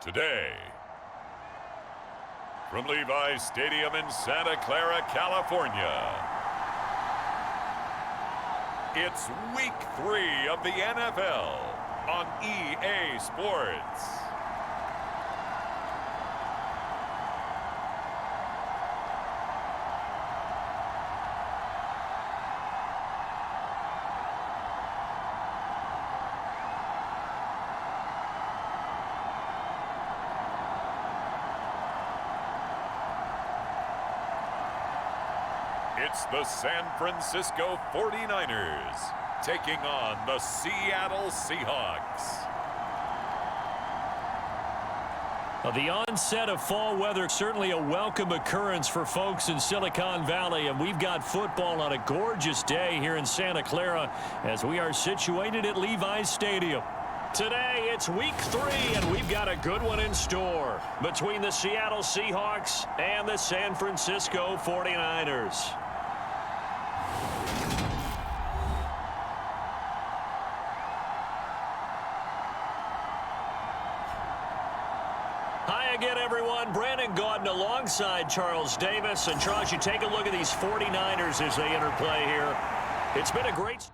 today. From Levi's Stadium in Santa Clara, California, it's Week 3 of the NFL on EA Sports. It's the San Francisco 49ers taking on the Seattle Seahawks. Well, the onset of fall weather, certainly a welcome occurrence for folks in Silicon Valley, and we've got football on a gorgeous day here in Santa Clara as we are situated at Levi's Stadium. Today, it's Week 3, and we've got a good one in store between the Seattle Seahawks and the San Francisco 49ers. Hi again, everyone. Brandon Gaudin alongside Charles Davis. And Charles, you take a look at these 49ers as they interplay here. It's been a great...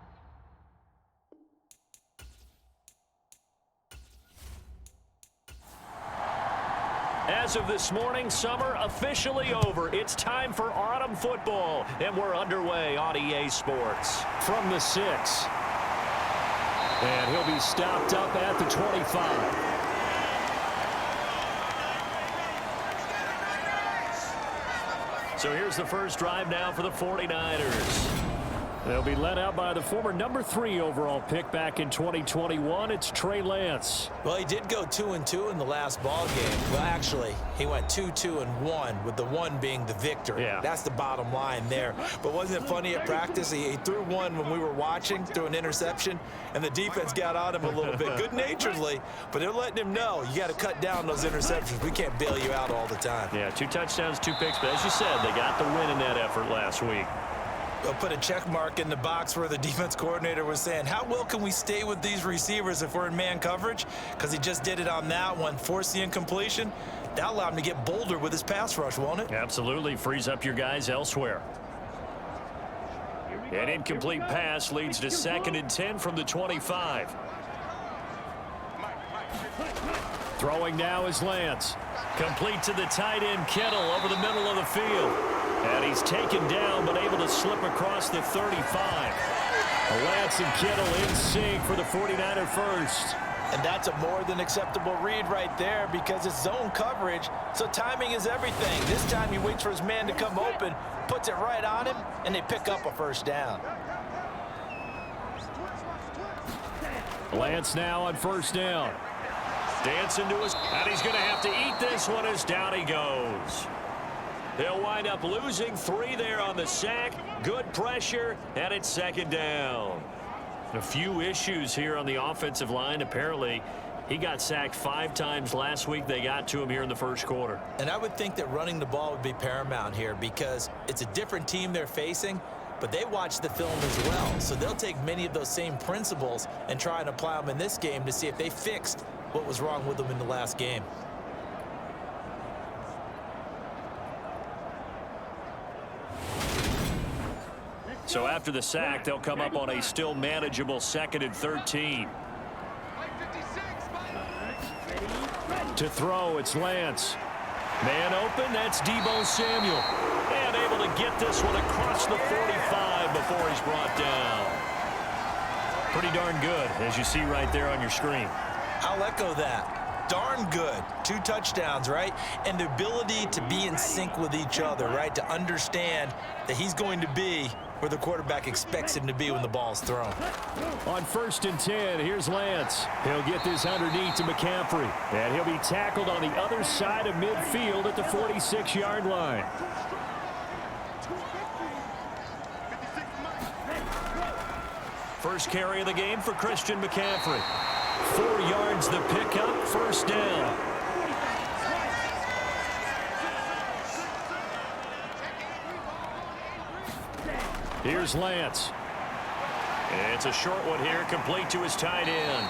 As of this morning, summer officially over. It's time for autumn football, and we're underway on EA Sports. From the 6. And he'll be stopped up at the 25. So here's the first drive now for the 49ers. They'll be led out by the former number 3 overall pick back in 2021. It's Trey Lance. Well, he did go 2-2 in the last ball game. Well, actually, he went 2-2-1, with the 1 being the victory. Yeah. That's the bottom line there. But wasn't it funny at practice? He threw one when we were watching, threw an interception, and the defense got on him a little bit, good-naturedly. But they're letting him know, you got to cut down those interceptions. We can't bail you out all the time. Yeah, 2 touchdowns, 2 picks. But as you said, they got the win in that effort last week. They'll put a check mark in the box where the defense coordinator was saying, how well can we stay with these receivers if we're in man coverage? Because he just did it on that one, forced the incompletion. That allowed him to get bolder with his pass rush, won't it? Absolutely. Frees up your guys elsewhere. An incomplete pass leads to 2nd and 10 from the 25. Throwing now is Lance. Complete to the tight end, Kittle, over the middle of the field. And he's taken down, but able to slip across the 35. Lance and Kittle in sync for the 49er first. And that's a more than acceptable read right there because it's zone coverage, so timing is everything. This time he waits for his man to come open, puts it right on him, and they pick up a first down. Lance now on first down. Dancing to his... And he's going to have to eat this one as down he goes. They'll wind up losing 3 there on the sack. Good pressure, and it's 2nd down. A few issues here on the offensive line. Apparently, he got sacked 5 times last week. They got to him here in the first quarter. And I would think that running the ball would be paramount here because it's a different team they're facing, but they watch the film as well. So they'll take many of those same principles and try and apply them in this game to see if they fixed what was wrong with them in the last game. So after the sack, they'll come up on a still manageable 2nd and 13. To throw, it's Lance. Man open, that's Deebo Samuel. And able to get this one across the 45 before he's brought down. Pretty darn good, as you see right there on your screen. I'll echo that. Darn good. 2 touchdowns, right? And the ability to be in sync with each other, right? To understand that he's going to be where the quarterback expects him to be when the ball's thrown. On 1st and 10, here's Lance. He'll get this underneath to McCaffrey. And he'll be tackled on the other side of midfield at the 46-yard line. First carry of the game for Christian McCaffrey. 4 yards the pickup, first down. Here's Lance. It's a short one here, complete to his tight end.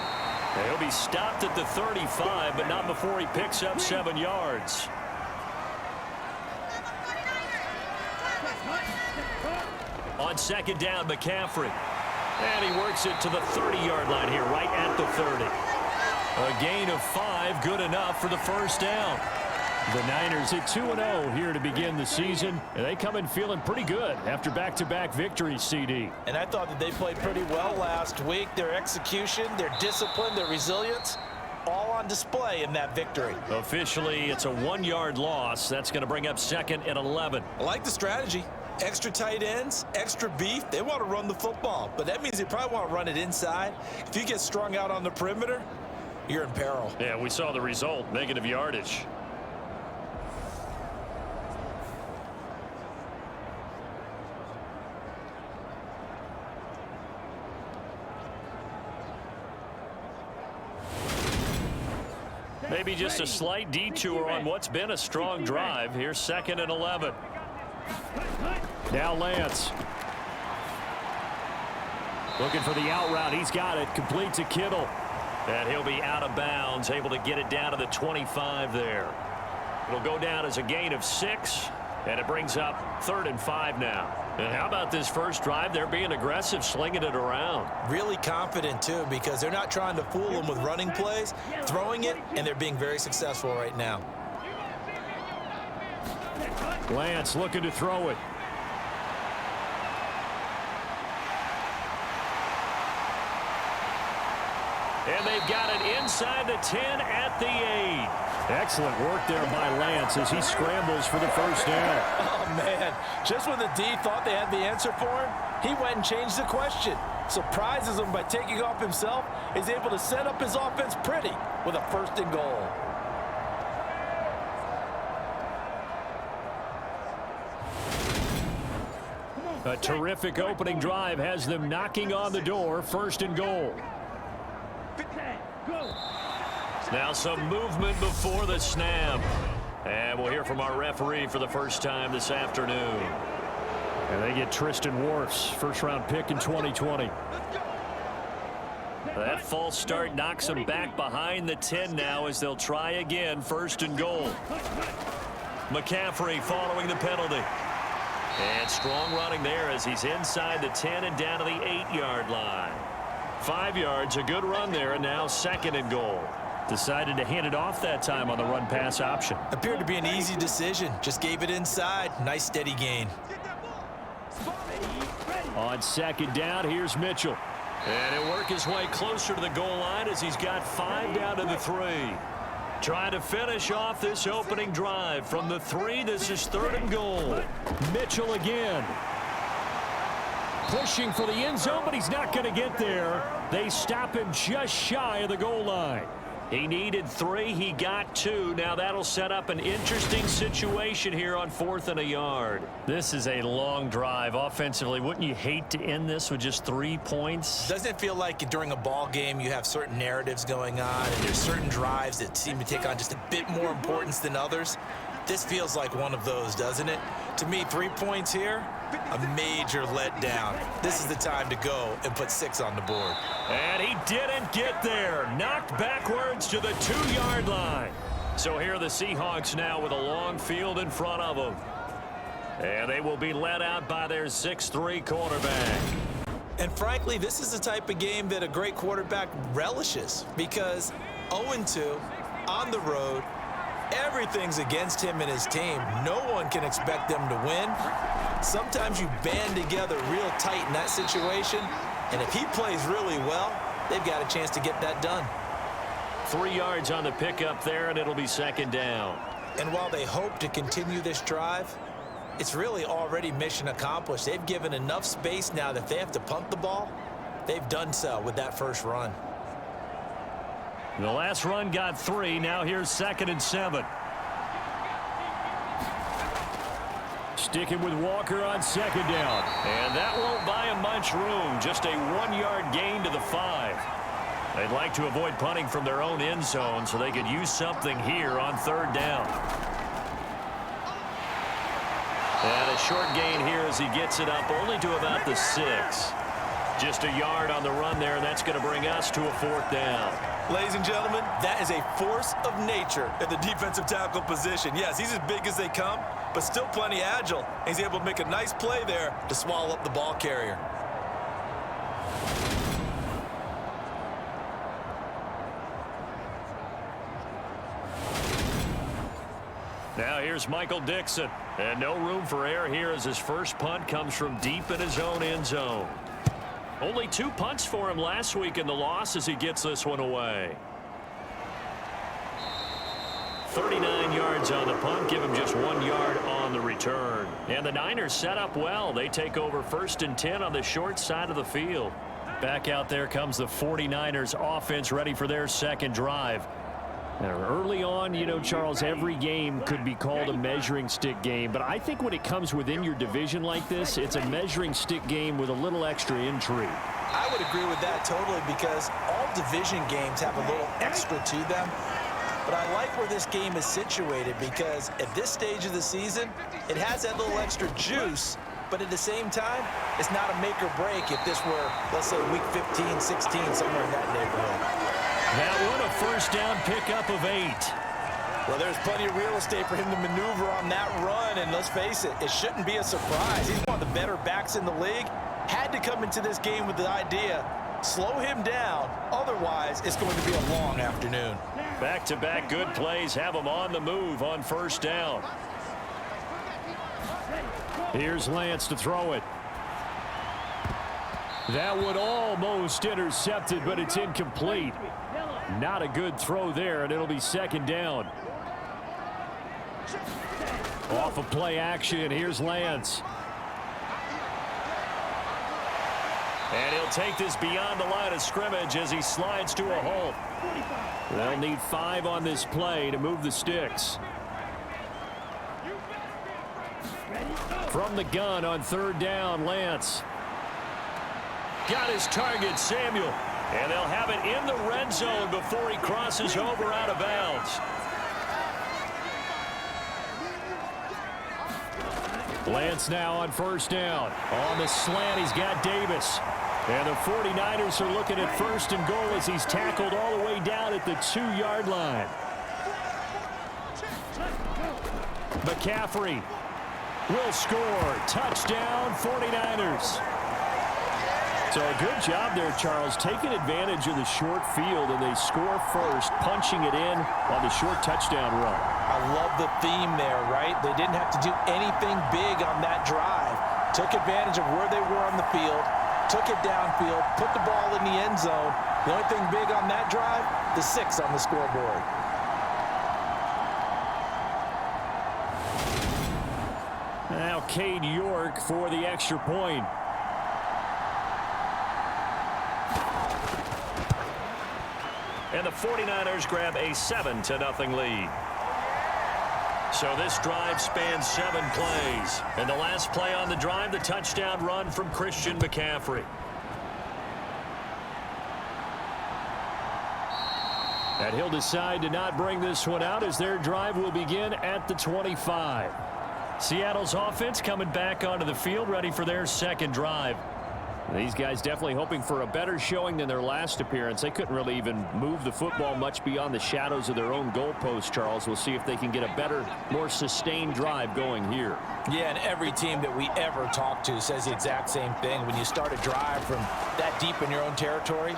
He'll be stopped at the 35, but not before he picks up 7 yards. On second down, McCaffrey. And he works it to the 30-yard line here, right at the 30. A gain of 5, good enough for the first down. The Niners at 2-0 here to begin the season, and they come in feeling pretty good after back-to-back victories, CD. And I thought that they played pretty well last week. Their execution, their discipline, their resilience, all on display in that victory. Officially, it's a 1-yard loss. That's going to bring up 2nd and 11. I like the strategy. Extra tight ends, extra beef. They want to run the football, but that means they probably want to run it inside. If you get strung out on the perimeter, you're in peril. Yeah, we saw the result, negative yardage. Maybe just a slight detour on what's been a strong drive. Here's 2nd and 11. Now Lance. Looking for the out route. He's got it. Complete to Kittle. And he'll be out of bounds, able to get it down to the 25 there. It'll go down as a gain of 6, and it brings up 3rd and 5 now. And how about this first drive? They're being aggressive, slinging it around. Really confident, too, because they're not trying to fool them with running plays, throwing it, and they're being very successful right now. Lance looking to throw it. And they've got it inside the 10 at the 8. Excellent work there by Lance as he scrambles for the first down. Oh, man. Just when the D thought they had the answer for him, he went and changed the question. Surprises him by taking off himself. He's able to set up his offense pretty with a 1st and goal. A terrific opening drive has them knocking on the door. 1st and goal. Now some movement before the snap. And we'll hear from our referee for the first time this afternoon. And they get Tristan Wirfs, first-round pick in 2020. That false start knocks them back behind the 10 now as they'll try again. 1st and goal. McCaffrey following the penalty. And strong running there as he's inside the 10 and down to the 8-yard line. 5 yards, a good run there, and now 2nd and goal. Decided to hand it off that time on the run-pass option. Appeared to be an easy decision. Just gave it inside. Nice steady gain. On 2nd down, here's Mitchell. And he'll work his way closer to the goal line as he's got 5 down to the 3. Trying to finish off this opening drive. From the 3, this is 3rd and goal. Mitchell again. Pushing for the end zone, but he's not going to get there. They stop him just shy of the goal line. He needed 3. He got 2. Now that'll set up an interesting situation here on 4th and a yard. This is a long drive offensively. Wouldn't you hate to end this with just 3 points? Doesn't it feel like during a ball game you have certain narratives going on and there's certain drives that seem to take on just a bit more importance than others? This feels like one of those, doesn't it? To me, 3 points here, a major letdown. This is the time to go and put 6 on the board. And he didn't get there. Knocked backwards to the 2-yard line. So here are the Seahawks now with a long field in front of them. And they will be led out by their 6'3" quarterback. And frankly, this is the type of game that a great quarterback relishes because 0-2 on the road, everything's against him and his team. No one can expect them to win. Sometimes you band together real tight in that situation, and if he plays really well, they've got a chance to get that done. 3 yards on the pickup there, and it'll be 2nd down. And while they hope to continue this drive, it's really already mission accomplished. They've given enough space now that if they have to punt the ball, they've done so with that first run. The last run got 3. Now here's 2nd and 7. Sticking with Walker on 2nd down. And that won't buy him much room. Just a 1-yard gain to the 5. They'd like to avoid punting from their own end zone so they could use something here on 3rd down. And a short gain here as he gets it up only to about the 6. Just a yard on the run there, and that's going to bring us to a 4th down. Ladies and gentlemen, that is a force of nature at the defensive tackle position. Yes, he's as big as they come, but still plenty agile. He's able to make a nice play there to swallow up the ball carrier. Now here's Michael Dixon. And no room for error here as his first punt comes from deep in his own end zone. Only 2 punts for him last week in the loss as he gets this one away. 39 yards on the punt, give him just 1 yard on the return. And the Niners set up well. They take over 1st and 10 on the short side of the field. Back out there comes the 49ers offense ready for their second drive. Now, early on, you know, Charles, every game could be called a measuring stick game. But I think when it comes within your division like this, it's a measuring stick game with a little extra intrigue. I would agree with that totally because all division games have a little extra to them. But I like where this game is situated because at this stage of the season, it has that little extra juice. But at the same time, it's not a make or break if this were, let's say, week 15, 16, somewhere in that neighborhood. That one a first down pickup of 8. Well, there's plenty of real estate for him to maneuver on that run, and let's face it, it shouldn't be a surprise. He's one of the better backs in the league. Had to come into this game with the idea, slow him down, otherwise it's going to be a long afternoon. Back-to-back good plays have him on the move on first down. Here's Lance to throw it. That one almost intercepted, but it's incomplete. Not a good throw there, and it'll be second down. Off of play action, here's Lance. And he'll take this beyond the line of scrimmage as he slides to a halt. They'll need 5 on this play to move the sticks. From the gun on third down, Lance. Got his target, Samuel. And they'll have it in the red zone before he crosses over out of bounds. Lance now on first down. On the slant, he's got Davis. And the 49ers are looking at first and goal as he's tackled all the way down at the 2-yard line. McCaffrey will score. Touchdown, 49ers. So a good job there, Charles, taking advantage of the short field, and they score first, punching it in on the short touchdown run. I love the theme there, right? They didn't have to do anything big on that drive. Took advantage of where they were on the field, took it downfield, put the ball in the end zone. The only thing big on that drive, the 6 on the scoreboard. Now Cade York for the extra point. And the 49ers grab a 7-0 lead. So this drive spans 7 plays. And the last play on the drive, the touchdown run from Christian McCaffrey. And he'll decide to not bring this one out as their drive will begin at the 25. Seattle's offense coming back onto the field, ready for their second drive. These guys definitely hoping for a better showing than their last appearance. They couldn't really even move the football much beyond the shadows of their own goalpost, Charles. We'll see if they can get a better, more sustained drive going here. Yeah, and every team that we ever talk to says the exact same thing. When you start a drive from that deep in your own territory,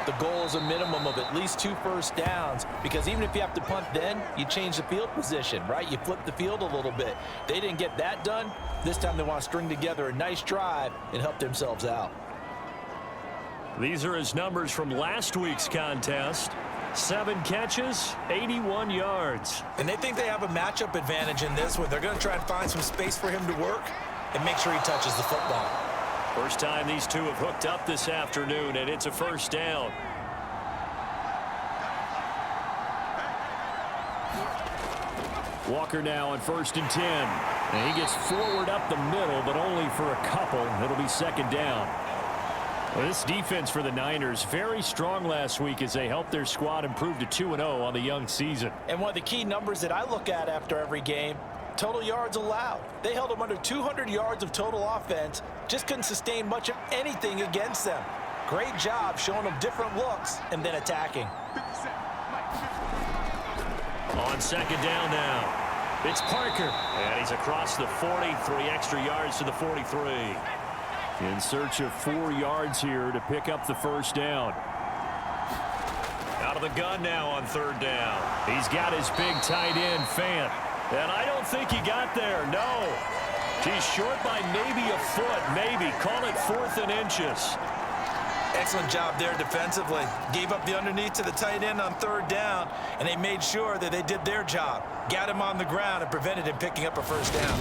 the goal is a minimum of at least 2 first downs, because even if you have to punt then, you change the field position, right? You flip the field a little bit. They didn't get that done. This time they want to string together a nice drive and help themselves out. These are his numbers from last week's contest. 7 catches, 81 yards. And they think they have a matchup advantage in this one. They're going to try and find some space for him to work and make sure he touches the football. First time these two have hooked up this afternoon, and it's a first down. Walker now on 1st and 10. And he gets forward up the middle, but only for a couple. It'll be second down. Well, this defense for the Niners, very strong last week as they helped their squad improve to 2-0 on the young season. And one of the key numbers that I look at after every game, total yards allowed. They held them under 200 yards of total offense, just couldn't sustain much of anything against them. Great job showing them different looks and then attacking. On second down now. It's Parker, and he's across the 40, 3 extra yards to the 43. In search of 4 yards here to pick up the first down. Out of the gun now on third down. He's got his big tight end, Fant. And I don't think he got there, no. He's short by maybe a foot, maybe. Call it 4th and inches. Excellent job there defensively. Gave up the underneath to the tight end on third down, and they made sure that they did their job. Got him on the ground and prevented him picking up a first down.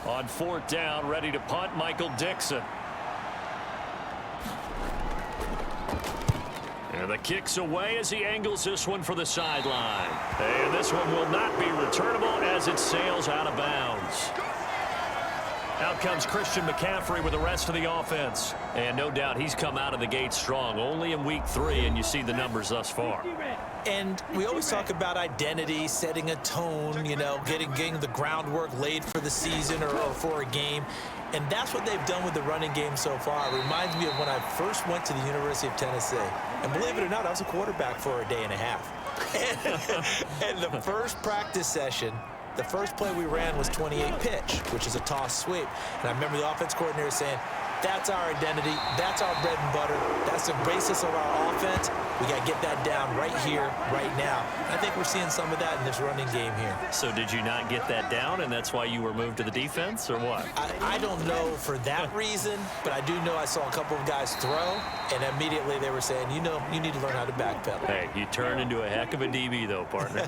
On fourth down, ready to punt, Michael Dixon. And the kick's away as he angles this one for the sideline. And this one will not be returnable as it sails out of bounds. Out comes Christian McCaffrey with the rest of the offense. And no doubt he's come out of the gate strong. Only in week 3, and you see the numbers thus far. And we always talk about identity, setting a tone, you know, getting the groundwork laid for the season or for a game. And that's what they've done with the running game so far. It reminds me of when I first went to the University of Tennessee. And believe it or not, I was a quarterback for a day and a half. And the first practice session, the first play we ran was 28 pitch, which is a toss sweep. And I remember the offense coordinator saying, that's our identity, that's our bread and butter, that's the basis of our offense. We got to get that down right here, right now. I think we're seeing some of that in this running game here. So did you not get that down, and that's why you were moved to the defense, or what? I don't know for that reason, but I do know I saw a couple of guys throw, and immediately they were saying, you know, you need to learn how to backpedal. Hey, you turned into a heck of a DB, though, partner.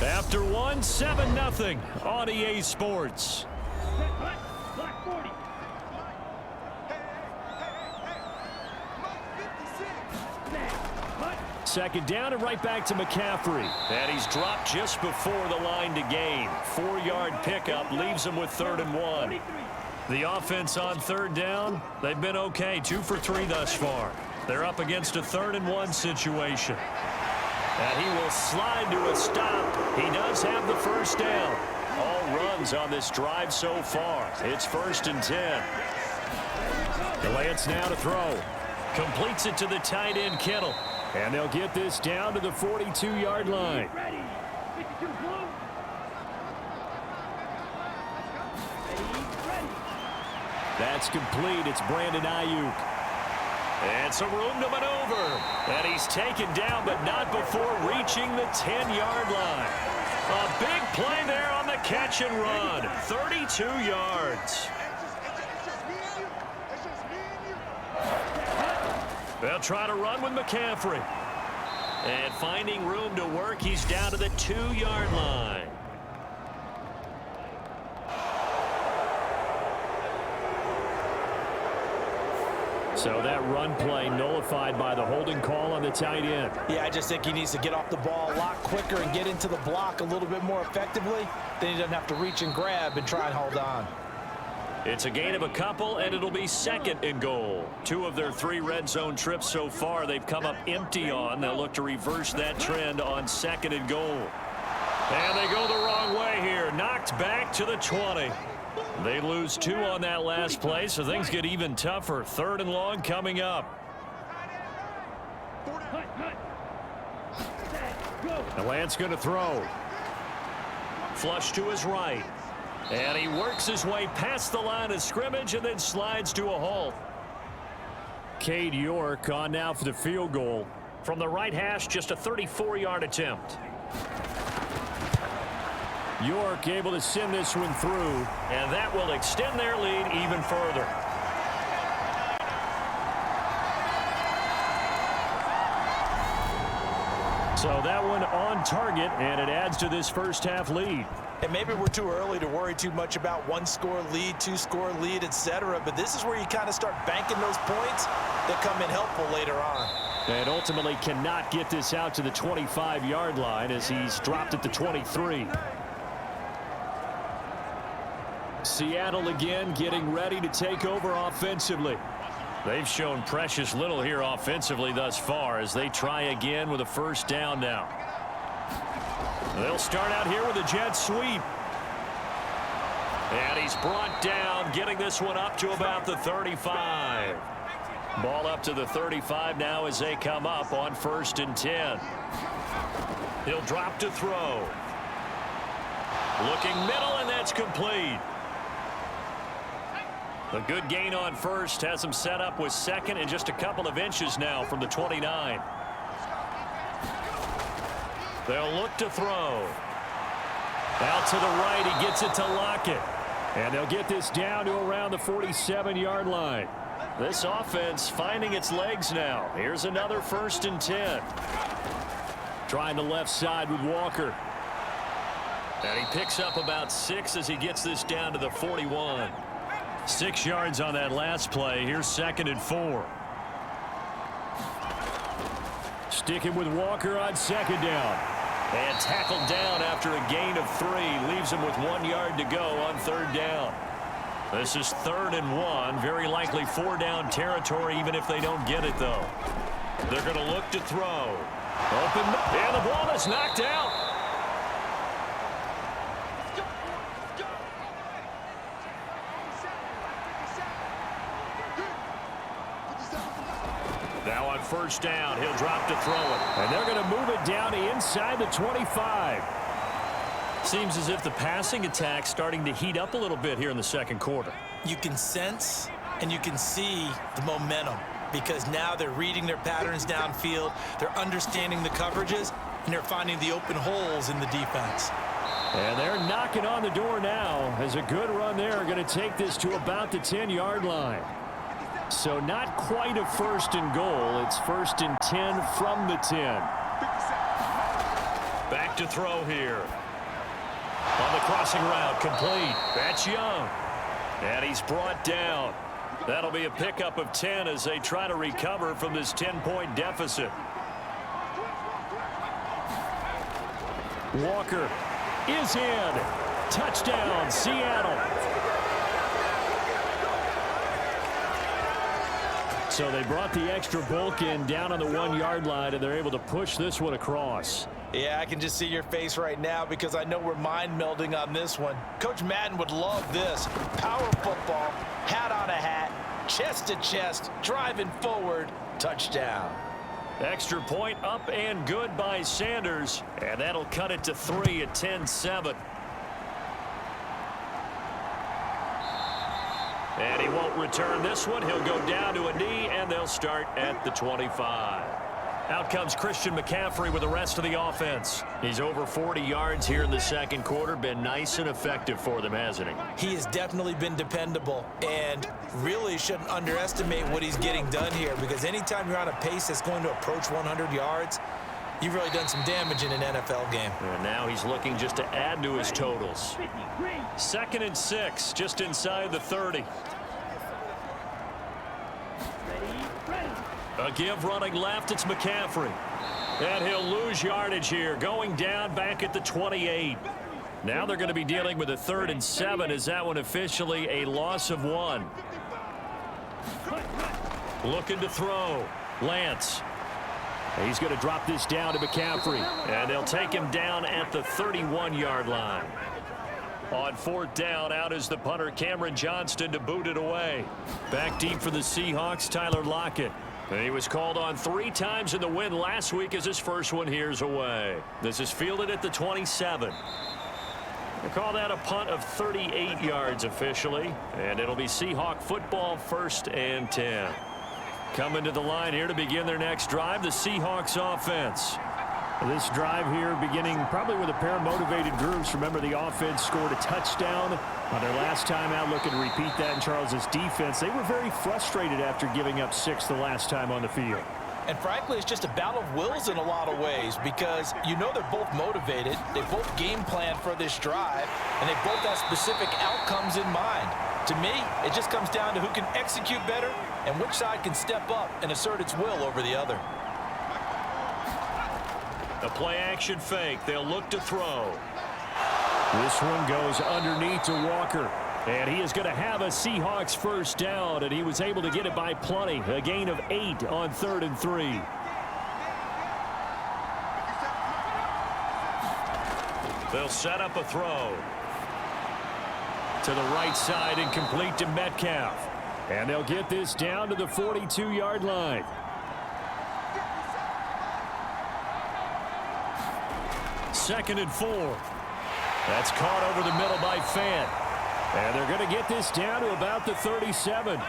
After one, 7-0 on EA Sports. Second down and right back to McCaffrey. And he's dropped just before the line to gain. 4-yard pickup leaves him with 3rd and 1. The offense on third down, they've been okay. 2 for 3 thus far. They're up against a 3rd and 1 situation. And he will slide to a stop. He does have the first down. All runs on this drive so far. It's 1st and 10. Lance now to throw. Completes it to the tight end, Kittle. And they'll get this down to the 42-yard line. That's complete. It's Brandon Ayuk. And some room to maneuver. And he's taken down, but not before reaching the 10-yard line. A big play there on the catch and run. 32 yards. They'll try to run with McCaffrey. And finding room to work, he's down to the 2-yard line. So that run play nullified by the holding call on the tight end. Yeah, I just think he needs to get off the ball a lot quicker and get into the block a little bit more effectively. Then he doesn't have to reach and grab and try and hold on. It's a gain of a couple, and it'll be 2nd and goal. 2 of their 3 red zone trips so far they've come up empty on. They'll look to reverse that trend on 2nd and goal. And they go the wrong way here. Knocked back to the 20. They lose 2 on that last play, so things get even tougher. 3rd and long coming up. And Lance going to throw. Flush to his right. And he works his way past the line of scrimmage and then slides to a halt. Cade York on now for the field goal. From the right hash, just a 34-yard attempt. York able to send this one through, and that will extend their lead even further. So that one on target, and it adds to this first half lead. And maybe we're too early to worry too much about 1-score lead, 2-score lead, etc. But this is where you kind of start banking those points that come in helpful later on. And ultimately cannot get this out to the 25-yard line as he's dropped at the 23. Seattle again getting ready to take over offensively. They've shown precious little here offensively thus far as they try again with a first down now. They'll start out here with a jet sweep. And he's brought down, getting this one up to about the 35. Ball up to the 35 now as they come up on 1st and 10. He'll drop to throw. Looking middle, and that's complete. A good gain on 1st has him set up with 2nd and just a couple of inches now from the 29. They'll look to throw. Out to the right, he gets it to Lockett. And they'll get this down to around the 47-yard line. This offense finding its legs now. Here's another 1st and 10. Trying the left side with Walker. And he picks up about 6 as he gets this down to the 41. 6 yards on that last play. Here's 2nd and 4. Sticking with Walker on 2nd down. And tackled down after a gain of 3. Leaves him with 1 yard to go on 3rd down. This is 3rd and 1. Very likely 4-down territory even if they don't get it, though. They're going to look to throw. Open. And the ball is knocked out. Now on 1st down, he'll drop to throw it. And they're going to move it down to inside the 25. Seems as if the passing attack's starting to heat up a little bit here in the 2nd quarter. You can sense and you can see the momentum because now they're reading their patterns downfield, they're understanding the coverages, and they're finding the open holes in the defense. And they're knocking on the door now as a good run there going to take this to about the 10-yard line. So not quite a 1st and goal. It's 1st and 10 from the 10. Back to throw here. On the crossing route, complete. That's Young. And he's brought down. That'll be a pickup of 10 as they try to recover from this 10-point deficit. Walker is in. Touchdown, Seattle. So they brought the extra bulk in down on the 1-yard line, and they're able to push this one across. Yeah, I can just see your face right now because I know we're mind melding on this one. Coach Madden would love this. Power football, hat on a hat, chest to chest, driving forward, touchdown. Extra point up and good by Sanders, and that'll cut it to 3 at 10-7. And he won't return this one. He'll go down to a knee, and they'll start at the 25. Out comes Christian McCaffrey with the rest of the offense. He's over 40 yards here in the 2nd quarter. Been nice and effective for them, hasn't he? He has definitely been dependable and really shouldn't underestimate what he's getting done here because anytime you're on a pace that's going to approach 100 yards, you've really done some damage in an NFL game. And now he's looking just to add to his totals. 2nd and 6, just inside the 30. A give running left, it's McCaffrey. And he'll lose yardage here, going down back at the 28. Now they're going to be dealing with a 3rd and 7 as that one officially a loss of 1. Looking to throw. Lance. He's going to drop this down to McCaffrey. And they'll take him down at the 31-yard line. On 4th down, out is the punter Cameron Johnston to boot it away. Back deep for the Seahawks, Tyler Lockett. He was called on 3 times in the win last week as his first one here's away. This is fielded at the 27. We'll call that a punt of 38 yards officially. And it'll be Seahawk football, 1st and 10. Coming to the line here to begin their next drive, the Seahawks offense. This drive here beginning probably with a pair of motivated groups. Remember, the offense scored a touchdown on their last time out. Looking to repeat that in Charles's defense. They were very frustrated after giving up 6 the last time on the field. And frankly, it's just a battle of wills in a lot of ways because you know they're both motivated. They both game plan for this drive, and they both have specific outcomes in mind. To me, it just comes down to who can execute better and which side can step up and assert its will over the other. A play-action fake. They'll look to throw. This one goes underneath to Walker. And he is going to have a Seahawks 1st down, and he was able to get it by plenty. A gain of 8 on 3rd and 3. They'll set up a throw. To the right side and complete to Metcalf. And they'll get this down to the 42-yard line. Second and 4. That's caught over the middle by Fant. And they're going to get this down to about the 37.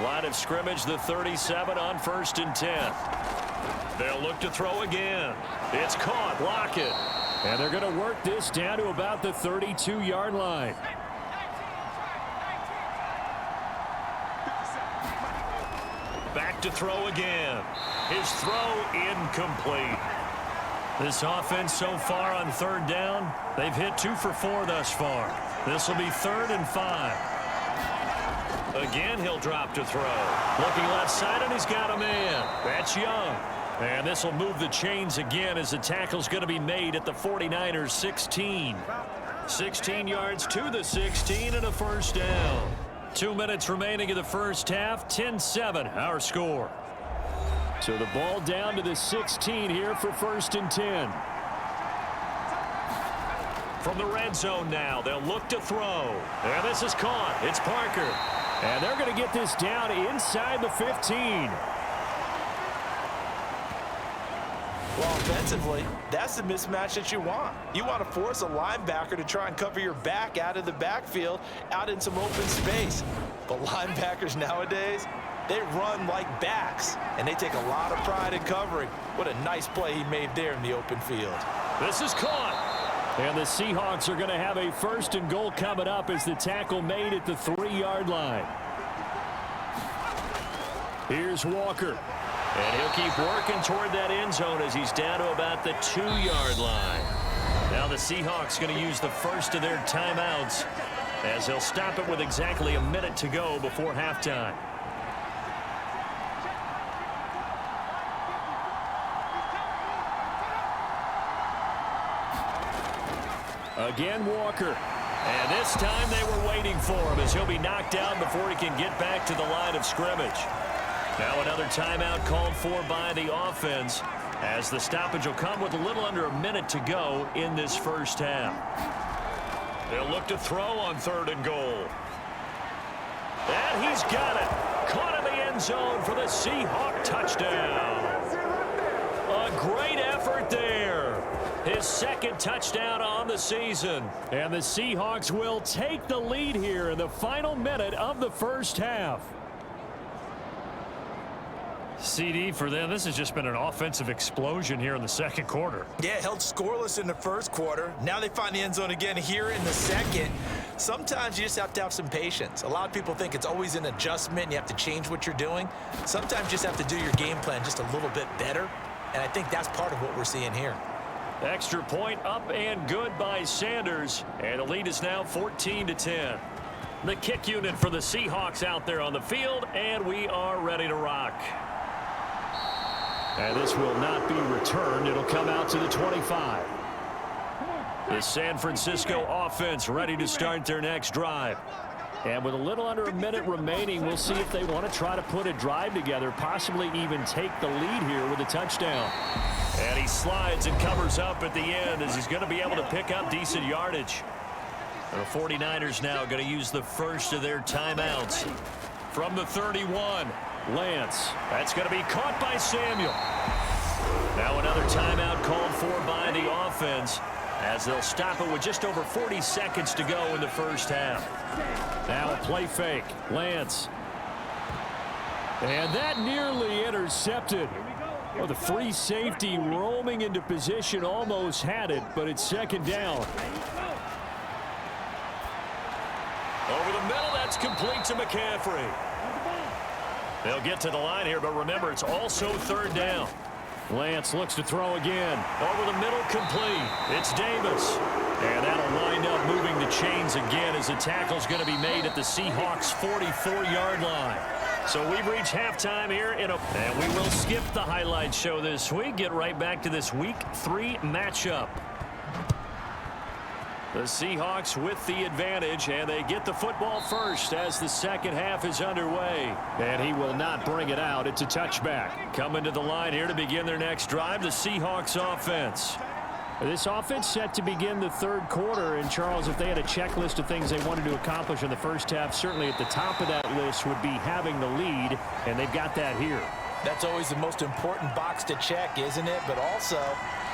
Line of scrimmage, the 37 on 1st and 10. They'll look to throw again. It's caught. Block it. And they're going to work this down to about the 32-yard line. Back to throw again. His throw incomplete. This offense so far on 3rd down, they've hit 2 for 4 thus far. This will be 3rd and 5. Again, he'll drop to throw. Looking left side, and he's got a man. That's Young. And this will move the chains again as the tackle's going to be made at the 49ers 16. 16 yards to the 16 and a 1st down. 2 minutes remaining in the first half. 10-7 our score. So the ball down to the 16 here for 1st and 10. From the red zone now, they'll look to throw. And this is caught. It's Parker. And they're going to get this down inside the 15. Well, offensively, that's the mismatch that you want. You want to force a linebacker to try and cover your back out of the backfield, out in some open space. But linebackers nowadays, they run like backs, and they take a lot of pride in covering. What a nice play he made there in the open field. This is caught. And the Seahawks are going to have a 1st and goal coming up as the tackle made at the 3-yard line. Here's Walker. And he'll keep working toward that end zone as he's down to about the 2-yard line. Now the Seahawks going to use the first of their timeouts as they'll stop it with exactly a minute to go before halftime. Again, Walker. And this time they were waiting for him as he'll be knocked down before he can get back to the line of scrimmage. Now another timeout called for by the offense as the stoppage will come with a little under a minute to go in this first half. They'll look to throw on 3rd and goal. And he's got it. Caught in the end zone for the Seahawk touchdown. A great effort there. His 2nd touchdown on the season. And the Seahawks will take the lead here in the final minute of the first half. CD for them, this has just been an offensive explosion here in the 2nd quarter. Yeah, held scoreless in the 1st quarter. Now they find the end zone again here in the 2nd. Sometimes you just have to have some patience. A lot of people think it's always an adjustment. You have to change what you're doing. Sometimes you just have to do your game plan just a little bit better. And I think that's part of what we're seeing here. Extra point up and good by Sanders. And the lead is now 14-10. The kick unit for the Seahawks out there on the field. And we are ready to rock. And this will not be returned. It'll come out to the 25. The San Francisco offense ready to start their next drive. And with a little under a minute remaining, we'll see if they want to try to put a drive together, possibly even take the lead here with a touchdown. And he slides and covers up at the end as he's going to be able to pick up decent yardage. The 49ers now going to use the first of their timeouts. From the 31, Lance. That's going to be caught by Samuel. Now another timeout called for by the offense as they'll stop it with just over 40 seconds to go in the first half. Now a play fake. Lance. And that nearly intercepted. Well, the free safety roaming into position almost had it, but it's 2nd down. Over the middle, that's complete to McCaffrey. They'll get to the line here, but remember, it's also 3rd down. Lance looks to throw again. Over the middle, complete. It's Davis. And that'll wind up moving the chains again as the tackle's going to be made at the Seahawks' 44-yard line. So we've reached halftime here, and we will skip the highlight show this week. Get right back to this Week 3 matchup. The Seahawks with the advantage, and they get the football first as the second half is underway. And he will not bring it out. It's a touchback. Coming to the line here to begin their next drive, the Seahawks offense. This offense set to begin the third quarter. And, Charles, if they had a checklist of things they wanted to accomplish in the first half, certainly at the top of that list would be having the lead, and they've got that here. That's always the most important box to check, isn't it? But also,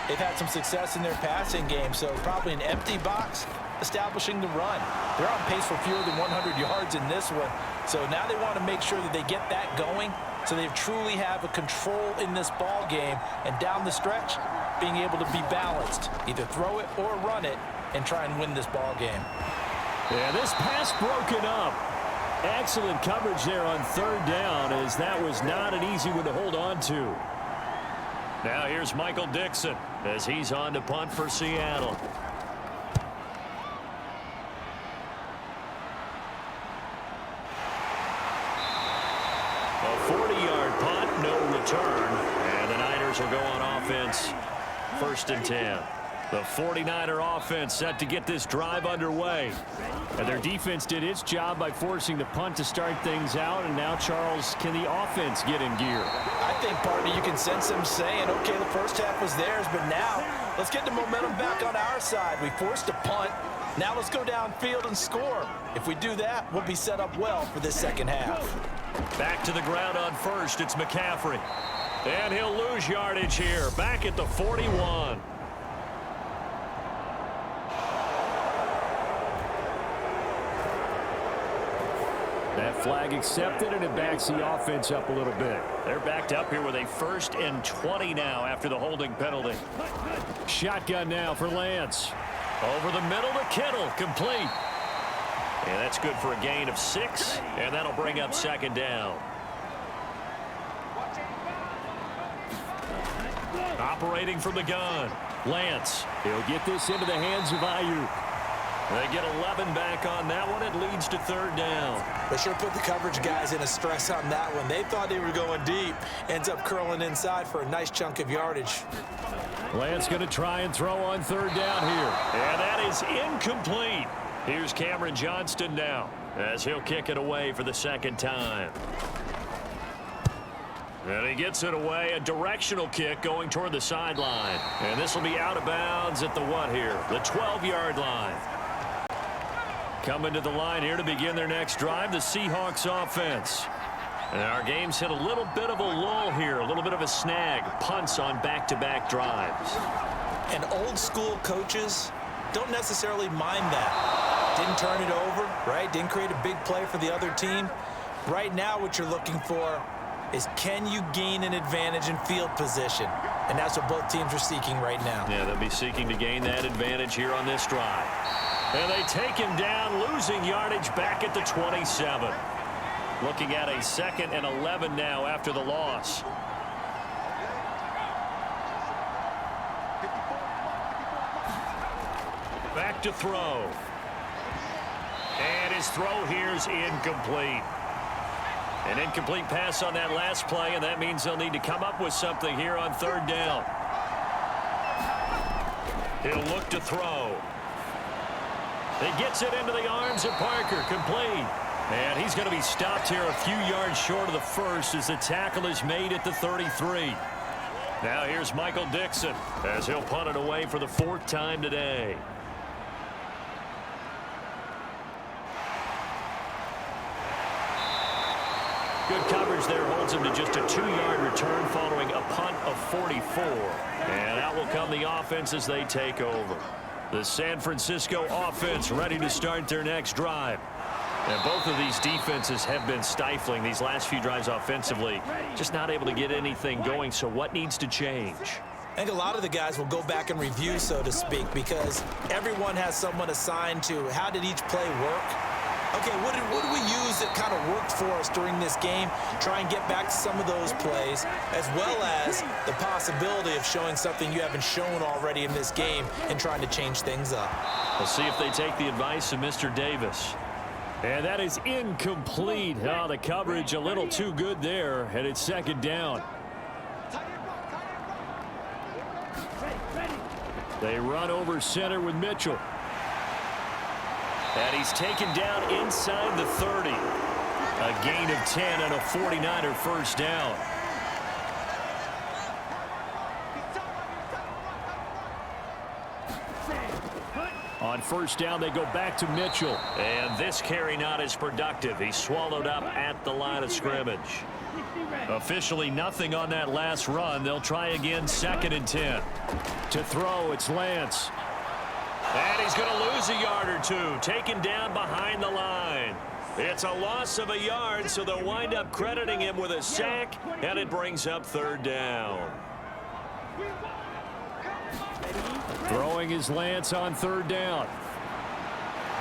they've had some success in their passing game, so probably an empty box establishing the run. They're on pace for fewer than 100 yards in this one, so now they want to make sure that they get that going so they truly have a control in this ball game, and down the stretch, being able to be balanced, either throw it or run it, and try and win this ball game. Yeah, this pass broken up. Excellent coverage there on third down, as that was not an easy one to hold on to. Now here's Michael Dixon as he's on to punt for Seattle. A 40-yard punt, no return, and the Niners will go on offense. 1st and 10. The 49er offense set to get this drive underway. And their defense did its job by forcing the punt to start things out. And now, Charles, can the offense get in gear? I think, partner, you can sense them saying, okay, the first half was theirs, but now let's get the momentum back on our side. We forced a punt. Now let's go downfield and score. If we do that, we'll be set up well for this second half. Back to the ground on first. It's McCaffrey. And he'll lose yardage here. Back at the 41. That flag accepted, and it backs the offense up a little bit. They're backed up here with a 1st and 20 now after the holding penalty. Shotgun now for Lance. Over the middle to Kittle, complete. And that's good for a gain of 6, and that'll bring up 2nd down. Operating from the gun, Lance. He'll get this into the hands of Ayuk. They get 11 back on that one. It leads to 3rd down. They sure put the coverage guys in a stress on that one. They thought they were going deep. Ends up curling inside for a nice chunk of yardage. Lance going to try and throw on 3rd down here. And that is incomplete. Here's Cameron Johnston now as he'll kick it away for the 2nd time. And he gets it away, a directional kick going toward the sideline. And this will be out of bounds at the what here? The 12-yard line. Coming to the line here to begin their next drive, the Seahawks offense. And our game's hit a little bit of a lull here, a little bit of a snag. Punts on back-to-back drives. And old-school coaches don't necessarily mind that. Didn't turn it over, right? Didn't create a big play for the other team. Right now what you're looking for is, can you gain an advantage in field position? And that's what both teams are seeking right now. Yeah, they'll be seeking to gain that advantage here on this drive. And they take him down, losing yardage back at the 27. Looking at a 2nd and 11 now after the loss. Back to throw. And his throw here is incomplete. An incomplete pass on that last play, and that means they'll need to come up with something here on 3rd down. He'll look to throw. He gets it into the arms of Parker, complete. And he's going to be stopped here a few yards short of the 1st as the tackle is made at the 33. Now here's Michael Dixon as he'll punt it away for the 4th time today. Good coverage there holds him to just a 2-yard return following a punt of 44. And out will come the offense as they take over. The San Francisco offense ready to start their next drive. And both of these defenses have been stifling these last few drives offensively. Just not able to get anything going, so what needs to change? I think a lot of the guys will go back and review, so to speak, because everyone has someone assigned to how did each play work. Okay, what did we use that kind of worked for us during this game? Try and get back to some of those plays, as well as the possibility of showing something you haven't shown already in this game and trying to change things up. We'll see if they take the advice of Mr. Davis. And that is incomplete. Oh, the coverage a little too good there, and it's 2nd down. They run over center with Mitchell. And he's taken down inside the 30. A gain of 10 and a 49er 1st down. On first down, they go back to Mitchell. And this carry not as productive. He's swallowed up at the line of scrimmage. Officially nothing on that last run. They'll try again, 2nd and 10. To throw, it's Lance. And he's going to lose a yard or two. Taken down behind the line. It's a loss of a yard, so they'll wind up crediting him with a sack, and it brings up 3rd down. Throwing is Lance on 3rd down.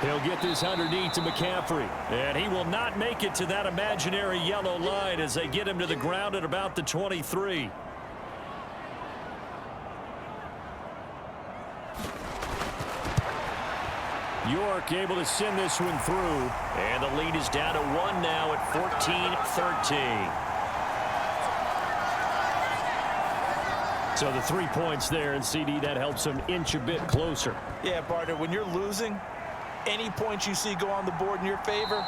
He'll get this underneath to McCaffrey. And he will not make it to that imaginary yellow line as they get him to the ground at about the 23. York able to send this one through. And the lead is down to 1 now at 14-13. So the 3 points there, and CD, that helps them inch a bit closer. Yeah, partner, when you're losing, any points you see go on the board in your favor,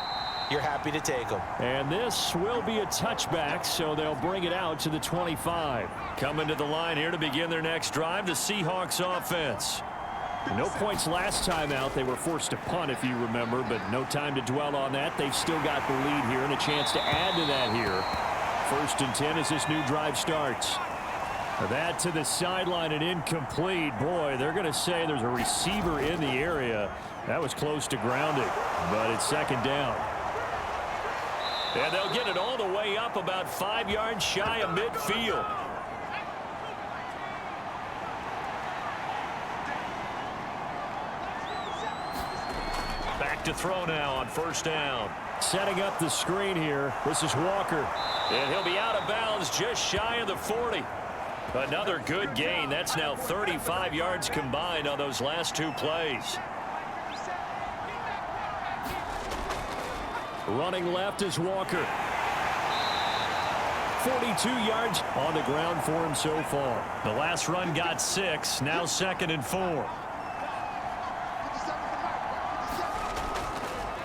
you're happy to take them. And this will be a touchback, so they'll bring it out to the 25. Coming to the line here to begin their next drive, the Seahawks offense. No points last time out. They were forced to punt, if you remember, but no time to dwell on that. They've still got the lead here and a chance to add to that here. 1st and 10 as this new drive starts. That to the sideline and incomplete. Boy, they're going to say there's a receiver in the area. That was close to grounding, but it's 2nd down. And they'll get it all the way up about 5 yards shy of midfield. Back to throw now on 1st down. Setting up the screen here. This is Walker. And he'll be out of bounds just shy of the 40. Another good gain. That's now 35 yards combined on those last 2 plays. Running left is Walker. 42 yards on the ground for him so far. The last run got 6. Now 2nd and 4.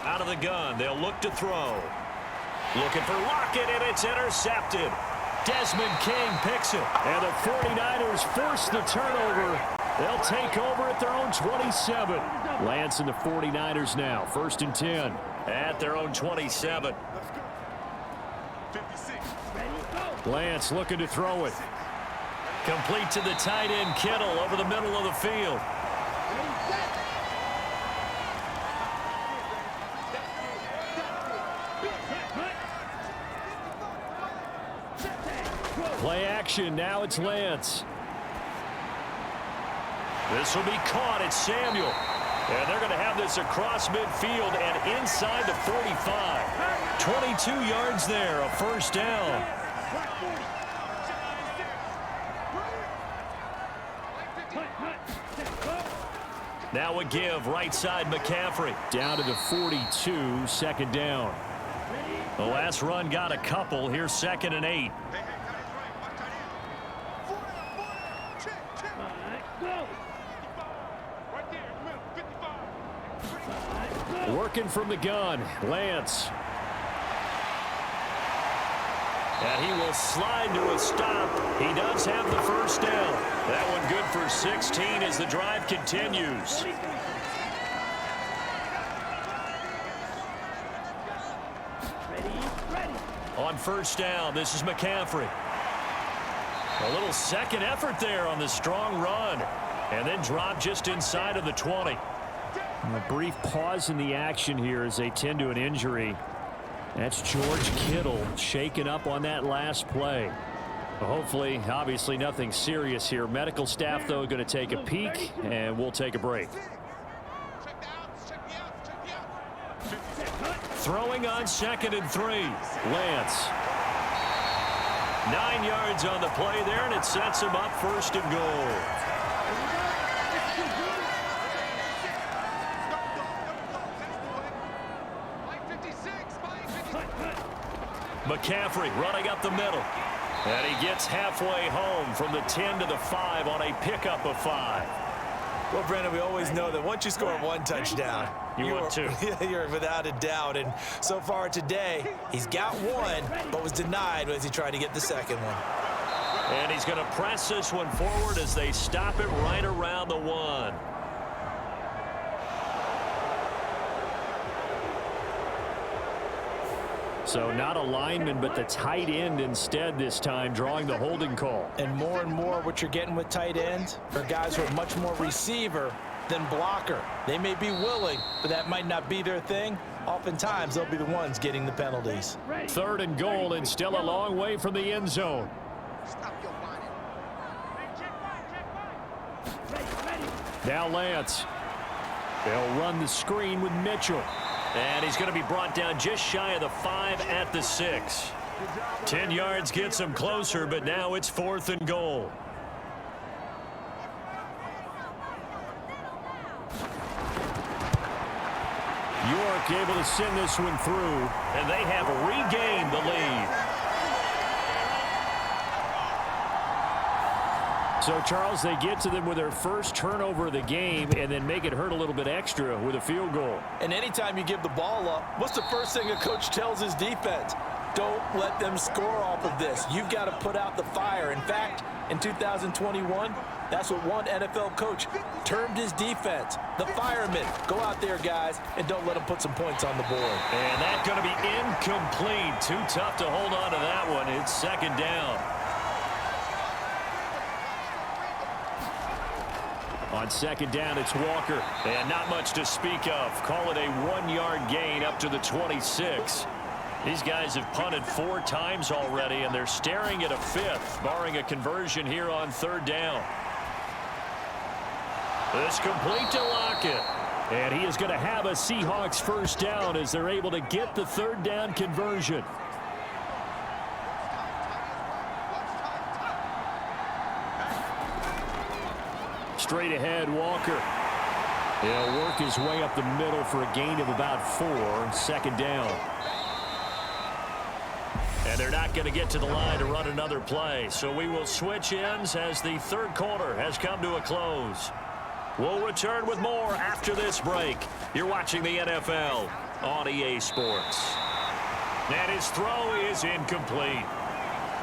Out of the gun. They'll look to throw. Looking for Lockett, and it's intercepted. Desmond King picks it, and the 49ers force the turnover. They'll take over at their own 27. Lance and the 49ers now, 1st and 10 at their own 27. Lance looking to throw it. Complete to the tight end, Kittle, over the middle of the field. Play action. Now it's Lance. This will be caught. It's Samuel. And they're going to have this across midfield and inside the 45. 22 yards there, a 1st down. Now a give, right side McCaffrey. Down to the 42, 2nd down. The last run got a couple. Here's 2nd and 8. Working from the gun, Lance. And he will slide to a stop. He does have the 1st down. That one good for 16 as the drive continues. On 1st down, this is McCaffrey. A little second effort there on the strong run. And then drop just inside of the 20. A brief pause in the action here as they tend to an injury. That's George Kittle shaken up on that last play. Hopefully, obviously nothing serious here. Medical staff, though, going to take a peek, and we'll take a break. Throwing on 2nd and 3. Lance. 9 yards on the play there, and it sets him up 1st and goal. McCaffrey running up the middle. And he gets halfway home from the 10 to the 5 on a pickup of 5. Well, Brandon, we always know that once you score 1 touchdown, want 2. You're without a doubt. And so far today, he's got 1, but was denied as he tried to get the 2nd one. And he's going to press this one forward as they stop it right around the 1. So not a lineman, but the tight end instead this time, drawing the holding call. And more what you're getting with tight ends are guys who are much more receiver than blocker. They may be willing, but that might not be their thing. Oftentimes, they'll be the ones getting the penalties. 3rd and goal, and still a long way from the end zone. Now Lance. They'll run the screen with Mitchell. And he's going to be brought down just shy of the 5 at the 6. 10 yards gets him closer, but now it's 4th and goal. York able to send this one through, and they have regained the lead. So, Charles, they get to them with their first turnover of the game and then make it hurt a little bit extra with a field goal. And anytime you give the ball up, what's the first thing a coach tells his defense? Don't let them score off of this. You've got to put out the fire. In fact, in 2021, that's what one NFL coach termed his defense, the firemen. Go out there, guys, and don't let them put some points on the board. And that's going to be incomplete. Too tough to hold on to that one. It's 2nd down. On 2nd down, it's Walker. And not much to speak of. Call it a 1-yard gain up to the 26. These guys have punted 4 times already, and they're staring at a 5th, barring a conversion here on 3rd down. It's complete to Lockett. And he is going to have a Seahawks 1st down as they're able to get the 3rd down conversion. Straight ahead, Walker. He'll work his way up the middle for a gain of about 4, 2nd down. And they're not going to get to the line to run another play. So we will switch ends as the 3rd quarter has come to a close. We'll return with more after this break. You're watching the NFL on EA Sports. And his throw is incomplete.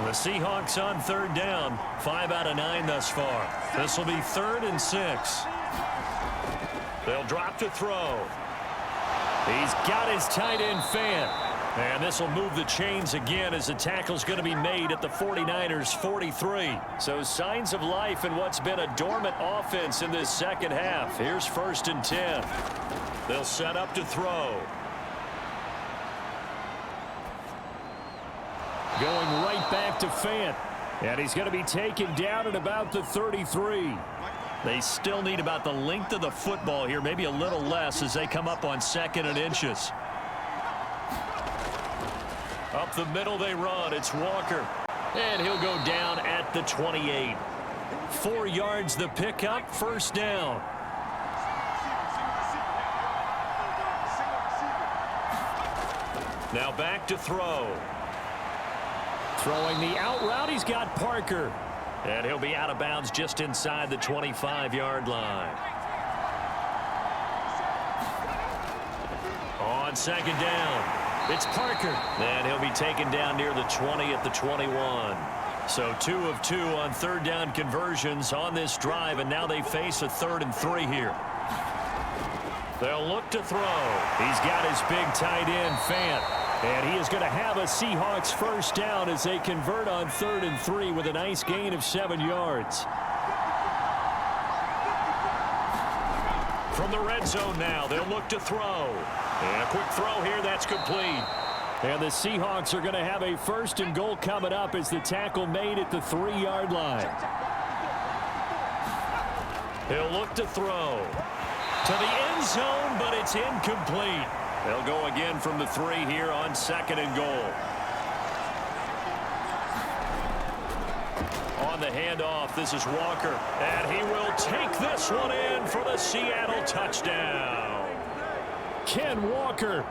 The Seahawks on 3rd down, 5 out of 9 thus far. This will be 3rd and 6. They'll drop to throw. He's got his tight end Fant. And this will move the chains again as the tackle's going to be made at the 49ers 43. So signs of life in what's been a dormant offense in this 2nd half. Here's 1st and 10. They'll set up to throw. Going right back to Fant. And he's going to be taken down at about the 33. They still need about the length of the football here, maybe a little less as they come up on 2nd and inches. Up the middle they run. It's Walker. And he'll go down at the 28. 4 yards the pickup, 1st down. Now back to throw. Throwing the out route, he's got Parker. And he'll be out of bounds just inside the 25-yard line. On 2nd down. It's Parker. And he'll be taken down near the 20 at the 21. So 2 of 2 on 3rd down conversions on this drive, and now they face a 3rd and 3 here. They'll look to throw. He's got his big tight end, Fant. And he is going to have a Seahawks 1st down as they convert on 3rd and 3 with a nice gain of 7 yards. From the red zone now, they'll look to throw. And a quick throw here, that's complete. And the Seahawks are going to have a 1st and goal coming up as the tackle made at the 3-yard line. He'll look to throw. To the end zone, but it's incomplete. They'll go again from the 3 here on 2nd and goal. On the handoff, this is Walker. And he will take this one in for the Seattle touchdown. Ken Walker,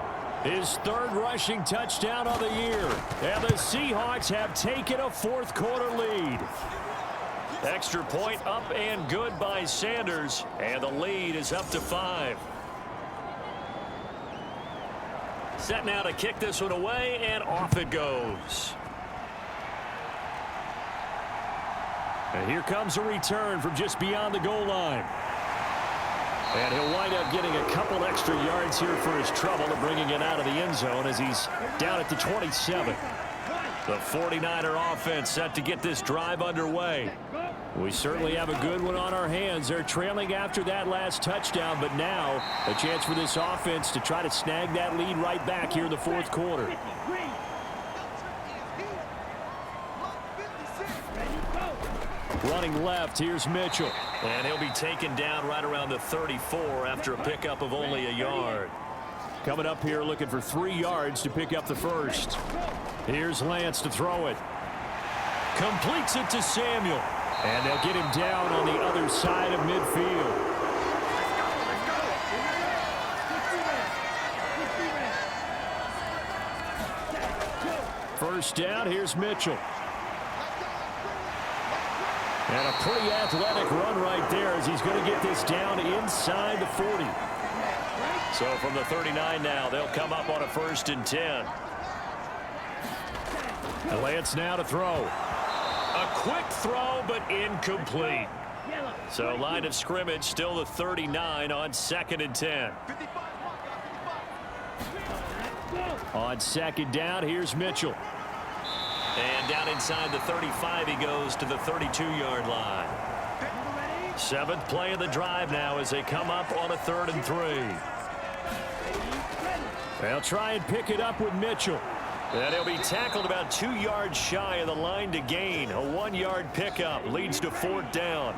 his 3rd rushing touchdown of the year. And the Seahawks have taken a 4th quarter lead. Extra point up and good by Sanders. And the lead is up to 5. Set now to kick this one away, and off it goes. And here comes a return from just beyond the goal line. And he'll wind up getting a couple extra yards here for his trouble and bringing it out of the end zone as he's down at the 27. The 49er offense set to get this drive underway. We certainly have a good one on our hands. They're trailing after that last touchdown, but now a chance for this offense to try to snag that lead right back here in the fourth quarter. Running left, here's Mitchell. And he'll be taken down right around the 34 after a pickup of only a yard. Coming up here looking for 3 yards to pick up the first. Here's Lance to throw it. Completes it to Samuel. And they'll get him down on the other side of midfield. First down, here's Mitchell. And a pretty athletic run right there as he's going to get this down inside the 40. So from the 39 now, they'll come up on a 1st and 10. Lance now to throw. A quick throw, but incomplete. So line of scrimmage still the 39 on 2nd and 10. On 2nd down, here's Mitchell. And down inside the 35 he goes to the 32-yard line. 7th play of the drive now as they come up on a 3rd and 3. They'll try and pick it up with Mitchell. And he'll be tackled about 2 yards shy of the line to gain. A 1-yard pickup leads to 4th down.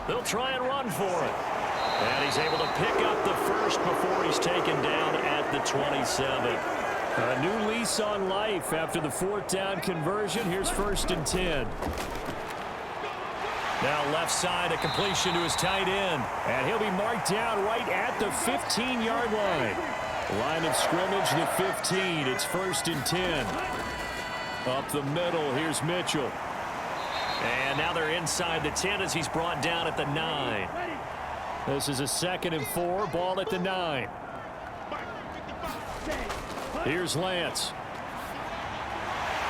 They'll try and run for it. And he's able to pick up the first before he's taken down at the 27. A new lease on life after the 4th down conversion. Here's 1st and 10. Now left side, a completion to his tight end. And he'll be marked down right at the 15-yard line. Line of scrimmage, the 15. It's 1st and 10. Up the middle, here's Mitchell. And now they're inside the 10 as he's brought down at the 9. This is a 2nd and 4, ball at the 9. Here's Lance.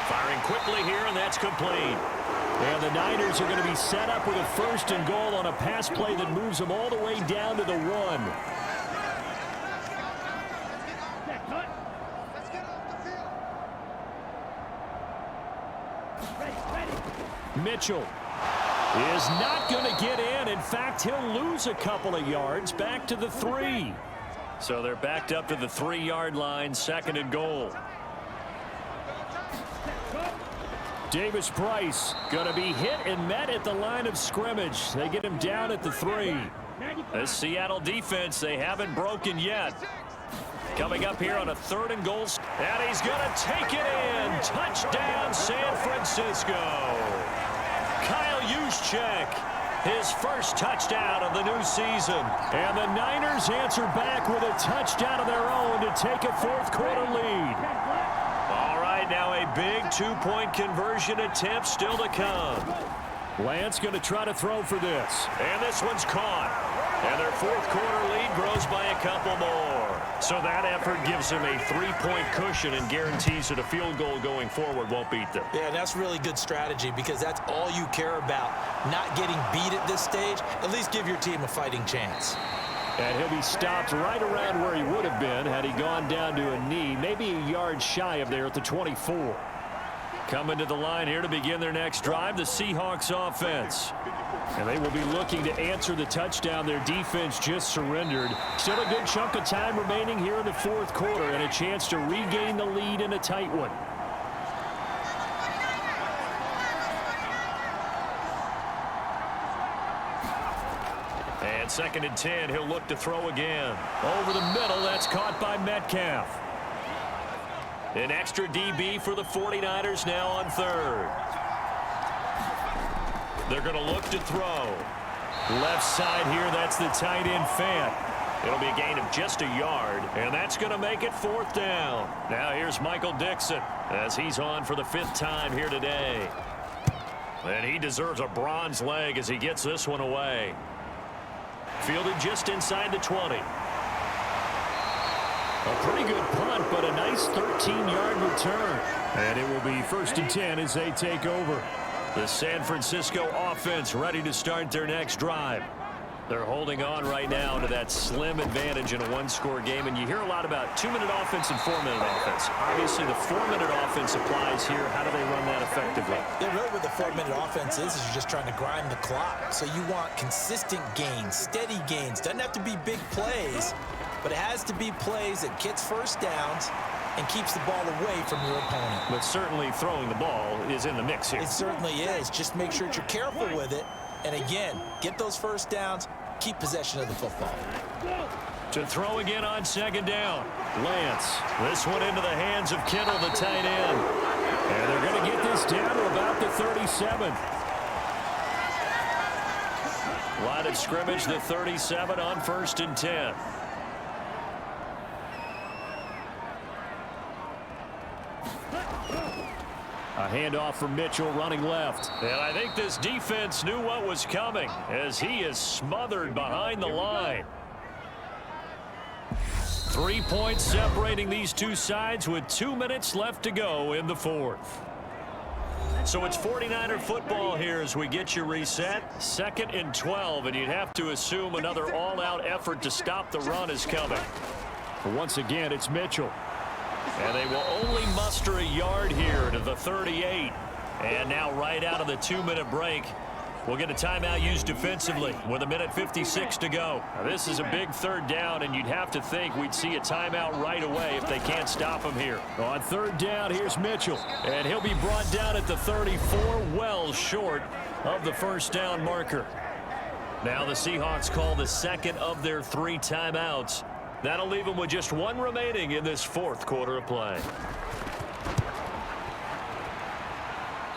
Firing quickly here, and that's complete. And the Niners are going to be set up with a 1st and goal on a pass play that moves them all the way down to the 1. Mitchell is not going to get in. In fact, he'll lose a couple of yards back to the 3. So they're backed up to the 3-yard line, 2nd and goal. Davis Price going to be hit and met at the line of scrimmage. They get him down at the 3. The Seattle defense, they haven't broken yet. Coming up here on a 3rd and goal. And he's going to take it in. Touchdown, San Francisco. Kyle Juszczyk, his first touchdown of the new season. And the Niners answer back with a touchdown of their own to take a 4th quarter lead. All right, now a big 2-point conversion attempt still to come. Lance going to try to throw for this. And this one's caught. And their 4th quarter lead grows by a couple more. So that effort gives them a 3-point cushion and guarantees that a field goal going forward won't beat them. Yeah, that's really good strategy because that's all you care about. Not getting beat at this stage. At least give your team a fighting chance. And he'll be stopped right around where he would have been had he gone down to a knee, maybe a yard shy of there at the 24. Coming to the line here to begin their next drive, the Seahawks offense. And they will be looking to answer the touchdown their defense just surrendered. Still a good chunk of time remaining here in the 4th quarter and a chance to regain the lead in a tight one. And 2nd and 10, he'll look to throw again. Over the middle, that's caught by Metcalf. An extra DB for the 49ers now on 3rd. They're going to look to throw. Left side here, that's the tight end Fant. It'll be a gain of just a yard, and that's going to make it 4th down. Now here's Michael Dixon as he's on for the 5th time here today. And he deserves a bronze leg as he gets this one away. Fielded just inside the 20. A pretty good punt, but a nice 13-yard return. And it will be 1st and 10 as they take over. The San Francisco offense ready to start their next drive. They're holding on right now to that slim advantage in a one-score game, and you hear a lot about 2-minute offense and 4-minute offense. Obviously, the 4-minute offense applies here. How do they run that effectively? Yeah, really what the 4-minute offense is you're just trying to grind the clock. So you want consistent gains, steady gains. Doesn't have to be big plays, but it has to be plays that gets first downs and keeps the ball away from your opponent. But certainly throwing the ball is in the mix here. It certainly is. Just make sure that you're careful with it. And again, get those first downs, keep possession of the football. To throw again on second down. Lance. This one into the hands of Kittle, the tight end. And they're going to get this down to about the 37. Line of scrimmage, the 37 on 1st and 10. A handoff from Mitchell running left. And I think this defense knew what was coming as he is smothered behind the line. 3 points separating these two sides with 2 minutes left to go in the fourth. So it's 49er football here as we get you reset. 2nd and 12, and you'd have to assume another all-out effort to stop the run is coming. But once again, it's Mitchell. And they will only muster a yard here to the 38. And now right out of the 2-minute break, we'll get a timeout used defensively with 1:56 to go. Now, this is a big 3rd down, and you'd have to think we'd see a timeout right away if they can't stop him here. On 3rd down, here's Mitchell. And he'll be brought down at the 34, well short of the first down marker. Now the Seahawks call the 2nd of their 3 timeouts. That'll leave them with just 1 remaining in this 4th quarter of play.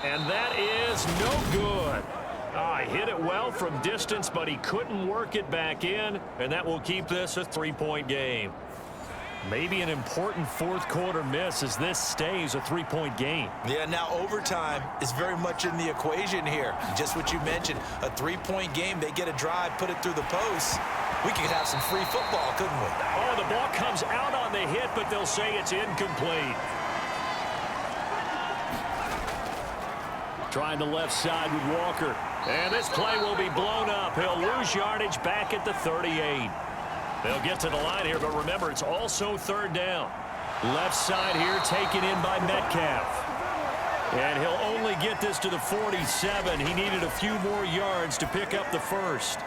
And that is no good. He hit it well from distance, but he couldn't work it back in, and that will keep this a 3-point game. Maybe an important 4th quarter miss as this stays a 3-point game. Yeah, now overtime is very much in the equation here. Just what you mentioned, a 3-point game. They get a drive, put it through the post. We could have some free football, couldn't we? Oh, the ball comes out on the hit, but they'll say it's incomplete. Trying the left side with Walker. And this play will be blown up. He'll lose yardage back at the 38. They'll get to the line here, but remember, it's also 3rd down. Left side here taken in by Metcalf. And he'll only get this to the 47. He needed a few more yards to pick up the first.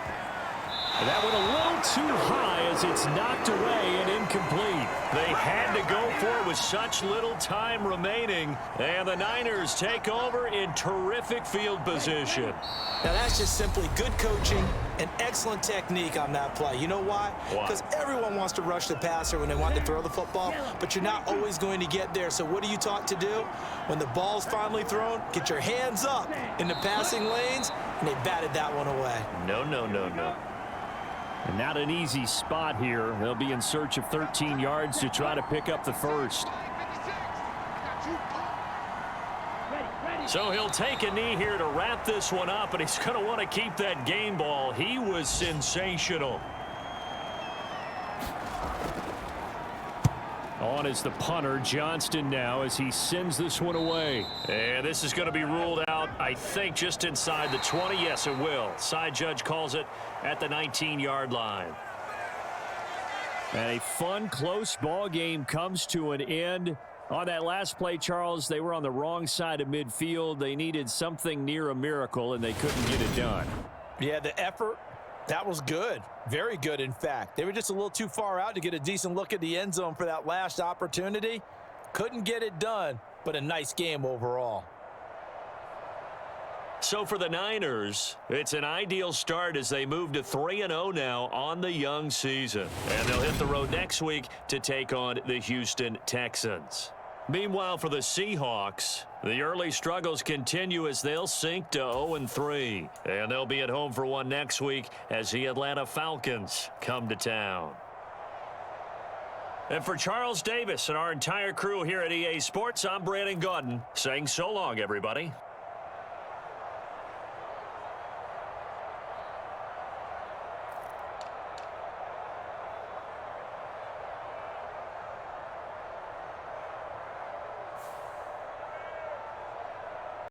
And that went a little too high as it's knocked away and incomplete. They had to go for it with such little time remaining. And the Niners take over in terrific field position. Now that's just simply good coaching and excellent technique on that play. You know why? Because everyone wants to rush the passer when they want to throw the football, but you're not always going to get there. So what are you taught to do? When the ball's finally thrown, get your hands up in the passing lanes, and they batted that one away. No. And not an easy spot here. They'll be in search of 13 yards to try to pick up the first. So he'll take a knee here to wrap this one up, and he's going to want to keep that game ball. He was sensational. On is the punter, Johnston, now as he sends this one away. And this is going to be ruled out, I think, just inside the 20. Yes, it will. Side judge calls it at the 19-yard line. And a fun, close ball game comes to an end. On that last play, Charles, they were on the wrong side of midfield. They needed something near a miracle, and they couldn't get it done. Yeah, the effort, that was good. Very good, in fact. They were just a little too far out to get a decent look at the end zone for that last opportunity. Couldn't get it done, but a nice game overall. So for the Niners, it's an ideal start as they move to 3-0 now on the young season. And they'll hit the road next week to take on the Houston Texans. Meanwhile, for the Seahawks, the early struggles continue as they'll sink to 0-3. And they'll be at home for one next week as the Atlanta Falcons come to town. And for Charles Davis and our entire crew here at EA Sports, I'm Brandon Gaudin saying so long, everybody.